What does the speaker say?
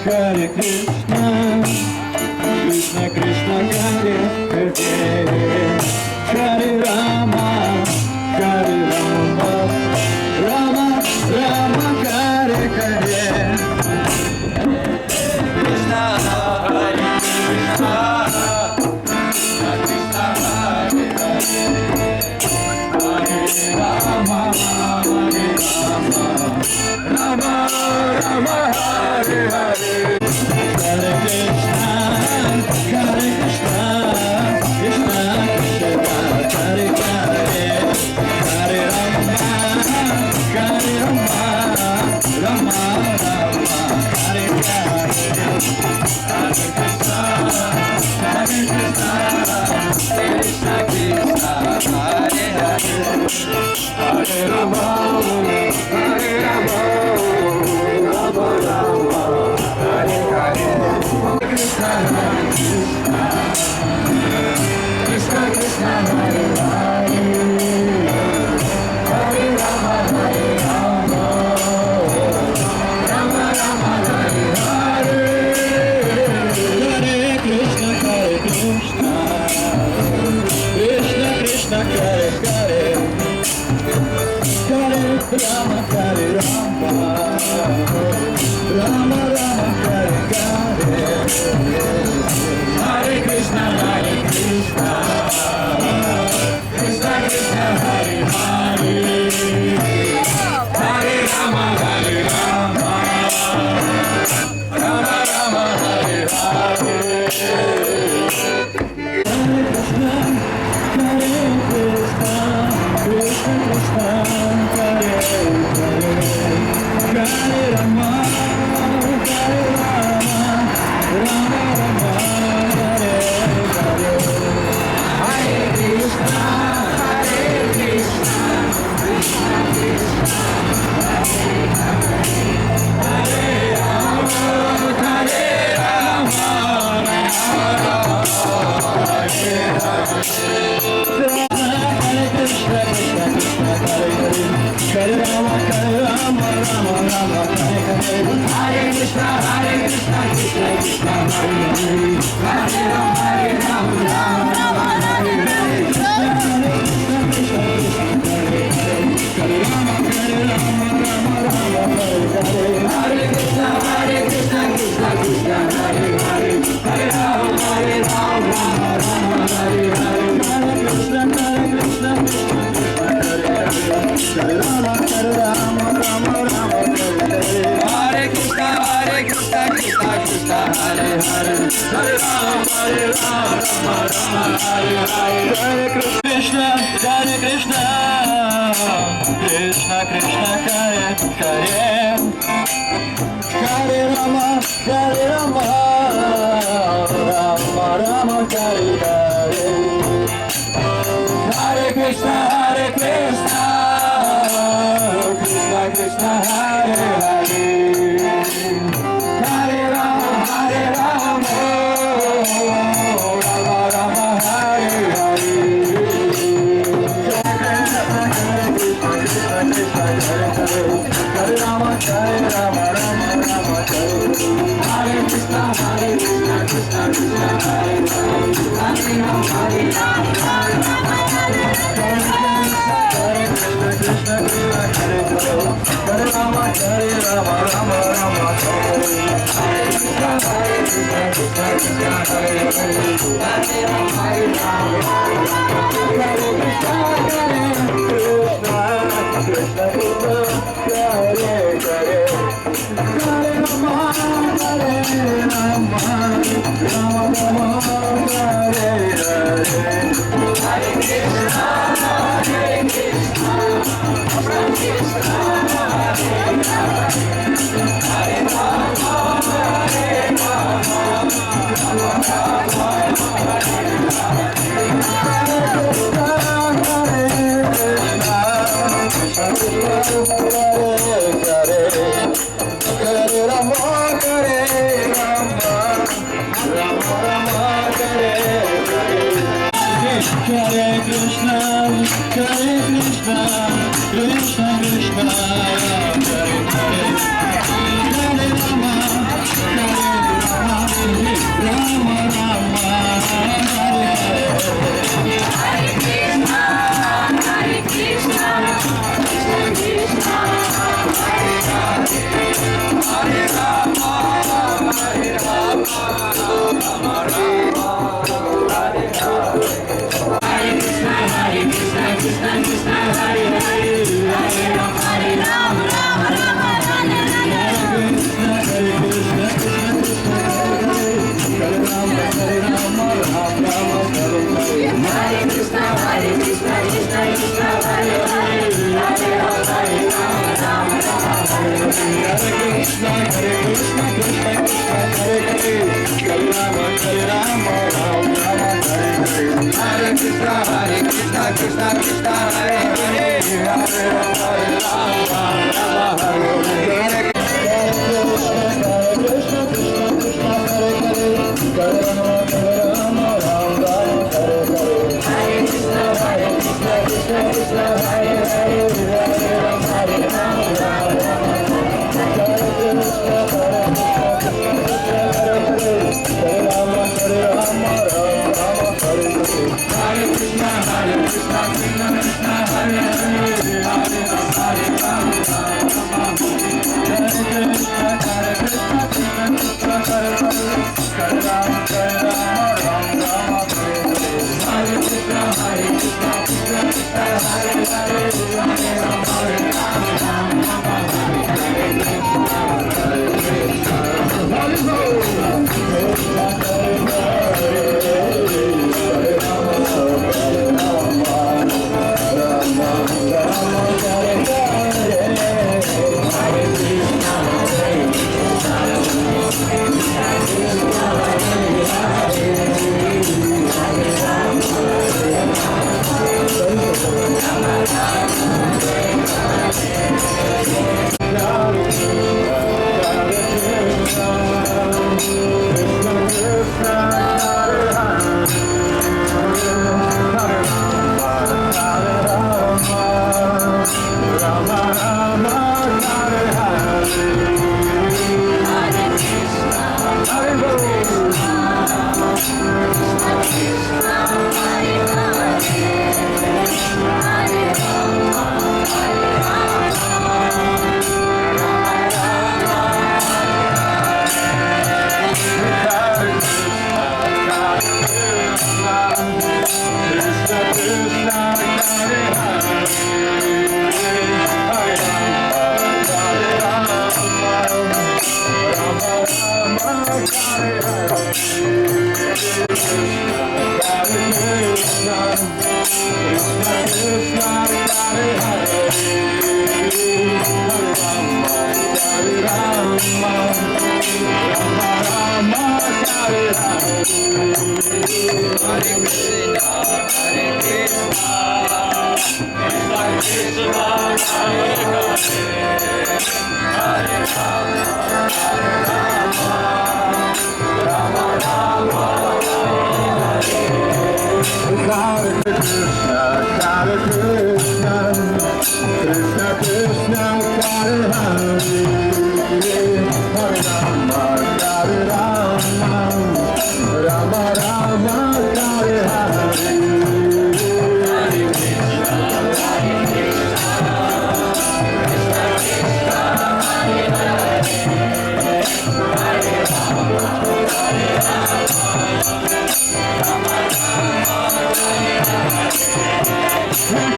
Hare Krishna, Krishna Krishna Hare Hare, Hare Rama, Hare Rama, Rama Rama Hare Hare. Krishna Hare Krishna, Krishna Krishna Hare Hare, Hare Rama, Hare Rama, Rama Rama Hare Hare. Hare Krishna, Hare Krishna, Krishna Krishna, Hare Hare, Hare Rama, Hare Rama, Rama Rama, Hare Hare. Hare Krishna, Hare Krishna, Krishna Krishna, Hare Hare, Hare Rama, Hare Rama, Rama Rama, Hare Hare. Krishna Hare Krishna, Krishna Krishna Hare Hare, Hare Rama Hare Rama, Rama Rama Hare Hare. Hare Krishna Hare Krishna, Krishna Krishna Hare Hare, Hare Rama Hare Rama, Rama Rama Hare Hare. Hare Krishna, Hare Krishna, Krishna Krishna, Hare Hare, Hare Rama, Hare Rama, Rama Rama, Hare Hare. Hare Krishna, Hare Krishna, Krishna Krishna, Hare Hare, Hare Rama, Hare Rama, Rama Rama, Hare Hare. Hare Krishna, Hare Krishna, Krishna Krishna, Hare Hare, Hare Rama, Hare Rama, Rama Rama, Hare Hare. Hare Krishna, Krishna Krishna, Hare Hare, Hare Rama, Rama Rama, Hare Hare. Hare Krishna, Krishna Krishna, Hare Hare, Hare Rama, Rama Rama, Hare Hare. Hare Krishna, Krishna Krishna, Hare Hare, Hare Rama, Rama Rama, Hare Hare. Hare Krishna, Krishna Krishna, Hare Hare, Hare Rama, Rama Rama, Hare Hare. Hare Krishna, Krishna Krishna, Hare Hare, Hare Rama, Rama Rama, Hare Hare. Hare Krishna, Krishna Krishna, Hare Hare, Hare Rama, Rama Rama, Hare Hare. Hare Krishna, Krishna Krishna, Hare Hare, Hare Rama, Rama Rama, Hare Hare. Hare Krishna, Krishna Krishna, Hare Hare, Hare Rama, Rama Rama, Hare Hare. Hare Rama, Rama Rama, Hare Krishna, Krishna Krishna, Hare Hare, Hare Rama, Hare Krishna, Hare Rama, Hare Rama, Rama Rama, Hare Krishna, Krishna Krishna, Hare Hare, Hare Rama, Hare Krishna, Krishna Krishna, Hare Hare, Hare Rama, Hare Rama, Rama Rama, Hare Hare. Hare Krishna, Krishna Krishna, Krishna